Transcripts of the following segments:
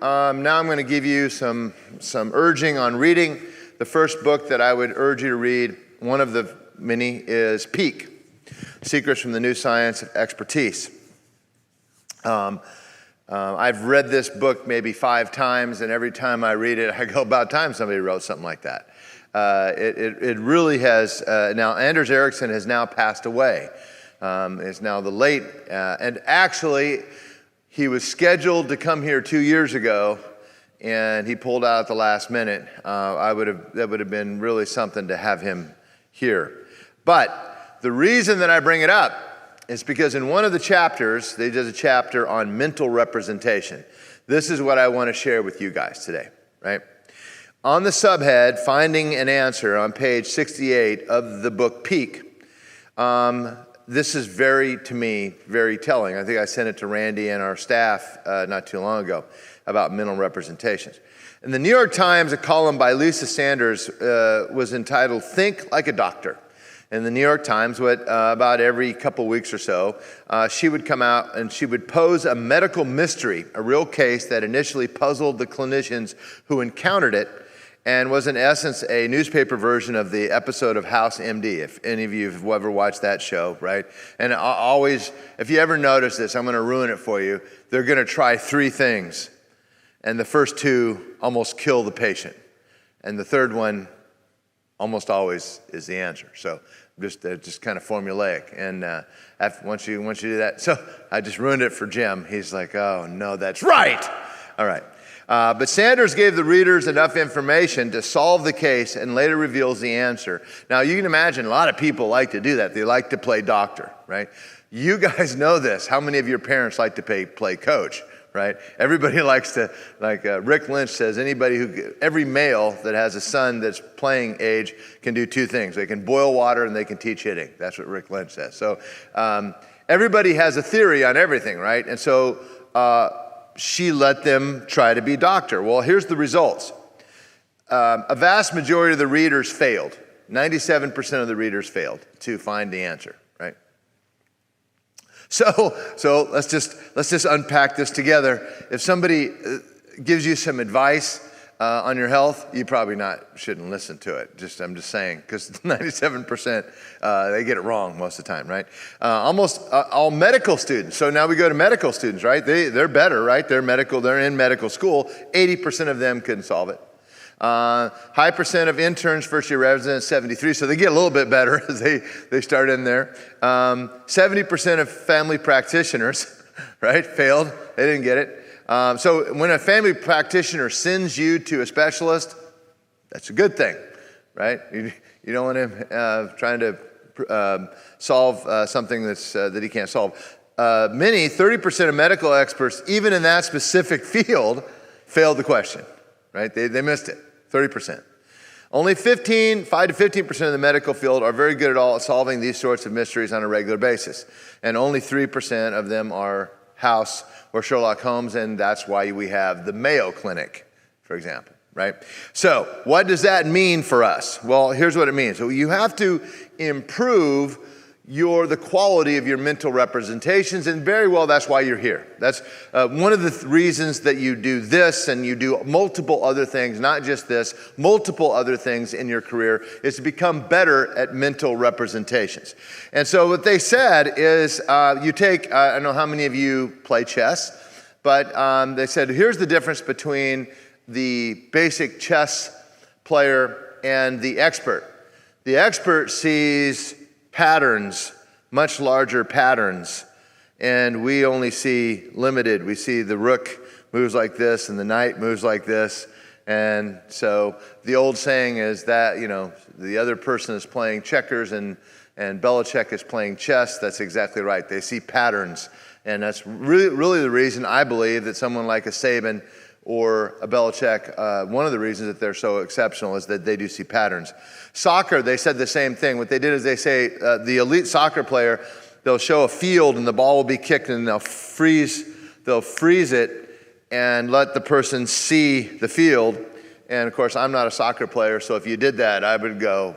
Now I'm going to give you some urging on reading. The first book that I would urge you to read, one of the many, is Peak, Secrets from the New Science of Expertise. I've read this book maybe 5 times, and every time I read it, I go, about time somebody wrote something like that. It really has, now Anders Ericsson has now passed away. Is now the late, and actually, he was scheduled to come here 2 years ago, and he pulled out at the last minute. That would have been really something to have him here. But the reason that I bring it up is because in one of the chapters, they did a chapter on mental representation. This is what I want to share with you guys today, right? On the subhead, Finding an Answer, on page 68 of the book Peak, this is to me, very telling. I think I sent it to Randy and our staff not too long ago about mental representations. In the New York Times, a column by Lisa Sanders was entitled, Think Like a Doctor. In the New York Times, about every couple weeks or so, she would come out and she would pose a medical mystery, a real case that initially puzzled the clinicians who encountered it, and was in essence a newspaper version of the episode of House MD, if any of you have ever watched that show, right? And always, if you ever notice this, I'm going to ruin it for you. They're going to try 3 things, and the first 2 almost kill the patient, and the third one almost always is the answer. So just kind of formulaic. And once you do that, so I just ruined it for Jim. He's like, oh no, that's right. All right. But Sanders gave the readers enough information to solve the case and later reveals the answer. Now, you can imagine a lot of people like to do that. They like to play doctor, right? You guys know this. How many of your parents like to play coach, right? Everybody likes to, like Rick Lynch says, every male that has a son that's playing age can do 2 things. They can boil water and they can teach hitting. That's what Rick Lynch says. So everybody has a theory on everything, right? And so she let them try to be doctor. Well, here's the results. A vast majority of the readers failed. 97% of the readers failed to find the answer, right? So let's just unpack this together. If somebody gives you some advice on your health, you probably shouldn't listen to it. I'm just saying, because 97% they get it wrong most of the time, right? Almost all medical students. So now we go to medical students, right? They're better, right? They're in medical school. 80% of them couldn't solve it. High percent of interns, first year residents, 73. So they get a little bit better as they start in there. 70% of family practitioners, right, failed. They didn't get it. So when a family practitioner sends you to a specialist, that's a good thing, right? You don't want him trying to solve something that he can't solve. 30% of medical experts, even in that specific field, failed the question, right? They missed it, 30%. Only 5 to 15% of the medical field are very good at solving these sorts of mysteries on a regular basis. And only 3% of them are House or Sherlock Holmes, and that's why we have the Mayo Clinic, for example, right? So what does that mean for us? Well, here's what it means. So you have to improve the quality of your mental representations, and very well, that's why you're here. That's one of the reasons that you do this, and you do multiple other things, not just this, multiple other things in your career, is to become better at mental representations. And so what they said is you take, I don't know how many of you play chess, but they said, here's the difference between the basic chess player and the expert. The expert sees patterns, much larger patterns, and we only see limited. We see the rook moves like this and the knight moves like this, and so the old saying is that, the other person is playing checkers and Belichick is playing chess. That's exactly right. They see patterns, and that's really the reason I believe that someone like a Saban or a Belichick, one of the reasons that they're so exceptional is that they do see patterns. Soccer, they said the same thing. What they did is they say the elite soccer player, they'll show a field and the ball will be kicked and they'll freeze it and let the person see the field. And of course, I'm not a soccer player, so if you did that, I would go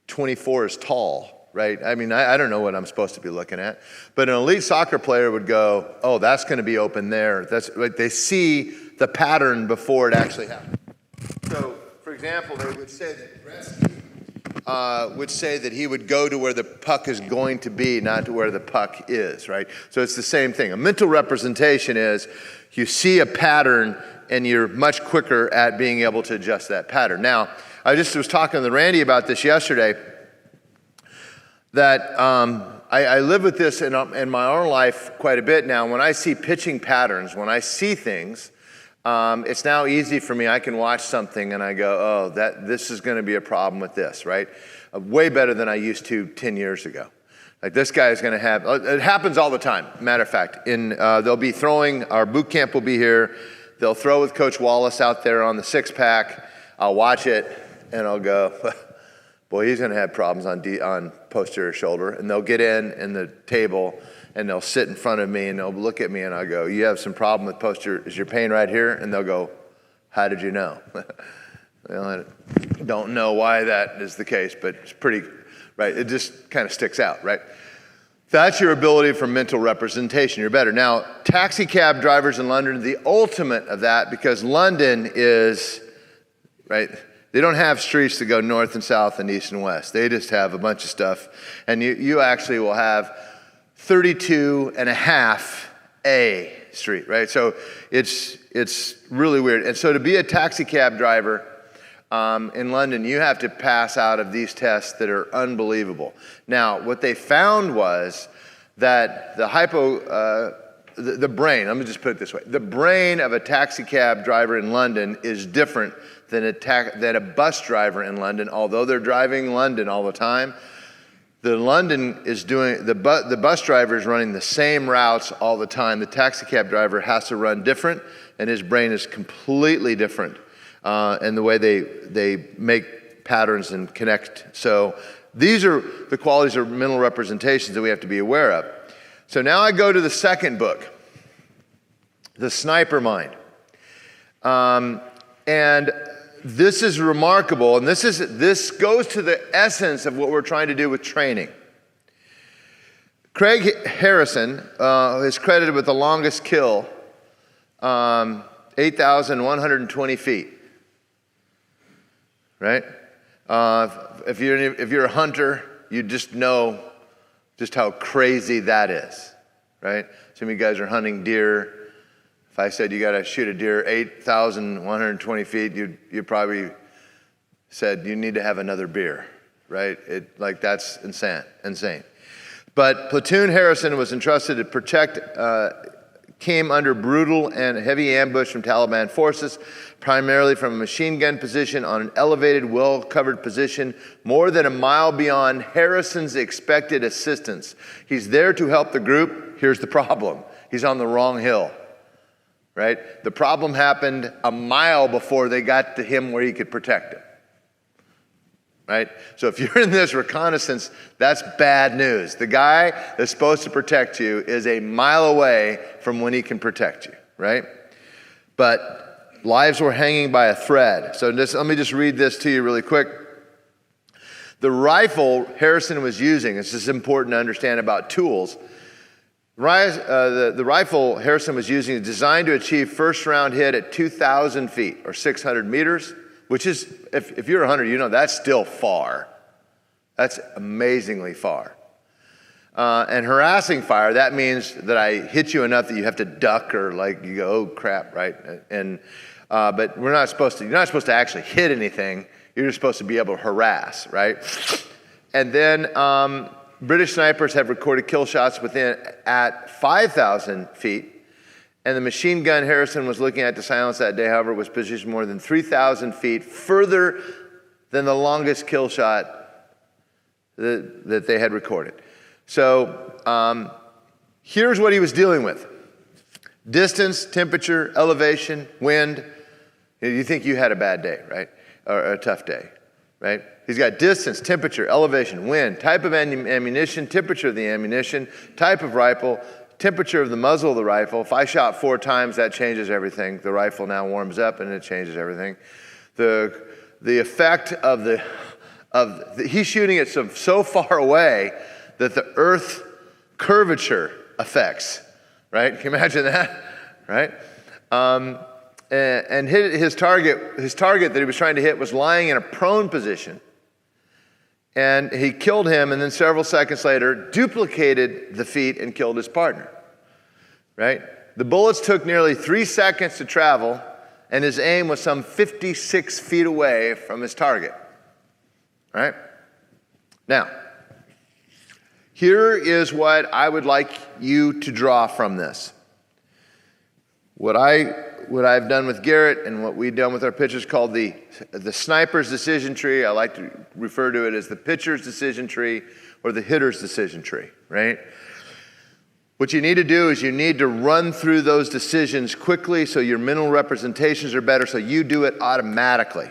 24 is tall, right? I mean, I don't know what I'm supposed to be looking at. But an elite soccer player would go, oh, that's going to be open there. That's like they see the pattern before it actually happens. So, for example, they would say that Gretzky would say that he would go to where the puck is going to be, not to where the puck is, right? So it's the same thing. A mental representation is you see a pattern and you're much quicker at being able to adjust that pattern. Now, I just was talking to Randy about this yesterday, that I live with this in my own life quite a bit now. When I see pitching patterns, when I see things, it's now easy for me. I can watch something and I go, oh, this is going to be a problem with this, right? Way better than I used to 10 years ago. Like this guy is going to have, it happens all the time. Matter of fact, they'll be throwing, our boot camp will be here. They'll throw with Coach Wallace out there on the 6-pack. I'll watch it and I'll go, boy, he's going to have problems on posterior shoulder. And they'll get in the table and they'll sit in front of me and they'll look at me and I'll go, you have some problem with posterior, is your pain right here? And they'll go, how did you know? I don't know why that is the case, but it's pretty, right? It just kind of sticks out, right? That's your ability for mental representation. You're better. Now, taxi cab drivers in London are the ultimate of that because London is, right, they don't have streets that go north and south and east and west. They just have a bunch of stuff. And you actually will have 32 and a half A street, right? So it's really weird. And so to be a taxi cab driver in London, you have to pass out of these tests that are unbelievable. Now, what they found was that the brain, let me just put it this way, the brain of a taxi cab driver in London is different than a bus driver in London. Although they're driving London all the time, the bus driver is running the same routes all the time. The taxi cab driver has to run different, and his brain is completely different. And the way they make patterns and connect. So these are the qualities of mental representations that we have to be aware of. So now I go to the second book, The Sniper Mind. And this is remarkable, and this goes to the essence of what we're trying to do with training. Craig Harrison is credited with the longest kill, 8,120 feet. Right? If you're a hunter, you just know just how crazy that is, right? Some of you guys are hunting deer. If I said you got to shoot a deer 8,120 feet, you probably said you need to have another beer, right? That's insane. But Platoon Harrison was entrusted to protect. Came under brutal and heavy ambush from Taliban forces, primarily from a machine gun position on an elevated, well-covered position more than a mile beyond Harrison's expected assistance. He's there to help the group. Here's the problem. He's on the wrong hill, right? The problem happened a mile before they got to him where he could protect him. Right? So if you're in this reconnaissance, that's bad news. The guy that's supposed to protect you is a mile away from when he can protect you, right? But lives were hanging by a thread. So let me just read this to you really quick. The rifle Harrison was using, it's just important to understand about tools. The rifle Harrison was using is designed to achieve first round hit at 2,000 feet or 600 meters. Which is, if you're a hunter, you know that's still far. That's amazingly far. And harassing fire, that means that I hit you enough that you have to duck or you go, oh crap, right? And but you're not supposed to actually hit anything. You're just supposed to be able to harass, right? And then British snipers have recorded kill shots at 5,000 feet. And the machine gun Harrison was looking at to silence that day, however, was positioned more than 3,000 feet further than the longest kill shot that they had recorded. So here's what he was dealing with. Distance, temperature, elevation, wind. You think you had a bad day, right? Or a tough day, right? He's got distance, temperature, elevation, wind, type of ammunition, temperature of the ammunition, type of rifle, temperature of the muzzle of the rifle. If I shot 4 times, that changes everything. The rifle now warms up and it changes everything. The effect of He's shooting it so far away that the Earth curvature affects, right? Can you imagine that, right? And hit his target that he was trying to hit was lying in a prone position. And he killed him, and then several seconds later, duplicated the feat and killed his partner, right? The bullets took nearly 3 seconds to travel, and his aim was some 56 feet away from his target, right? Now, here is what I would like you to draw from this. What I've done with Garrett and what we've done with our pitchers called the sniper's decision tree. I like to refer to it as the pitcher's decision tree or the hitter's decision tree, right? What you need to do is you need to run through those decisions quickly so your mental representations are better, so you do it automatically,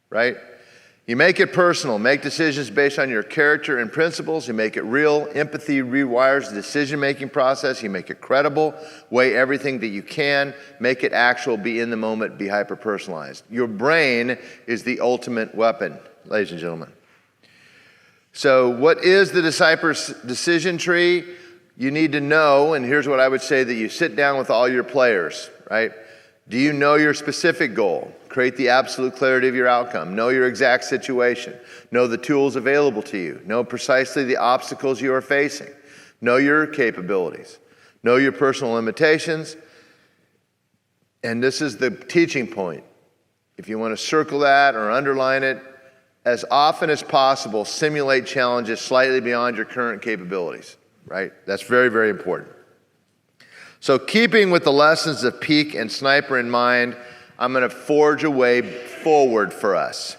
right? You make it personal. Make decisions based on your character and principles. You make it real. Empathy rewires the decision-making process. You make it credible. Weigh everything that you can. Make it actual. Be in the moment. Be hyper-personalized. Your brain is the ultimate weapon, ladies and gentlemen. So what is the disciper's decision tree? You need to know, and here's what I would say, that you sit down with all your players, right? Do you know your specific goal? Create the absolute clarity of your outcome. Know your exact situation. Know the tools available to you. Know precisely the obstacles you are facing. Know your capabilities. Know your personal limitations. And this is the teaching point. If you want to circle that or underline it, as often as possible, simulate challenges slightly beyond your current capabilities, right? That's very, very important. So keeping with the lessons of Peak and Sniper in mind, I'm going to forge a way forward for us.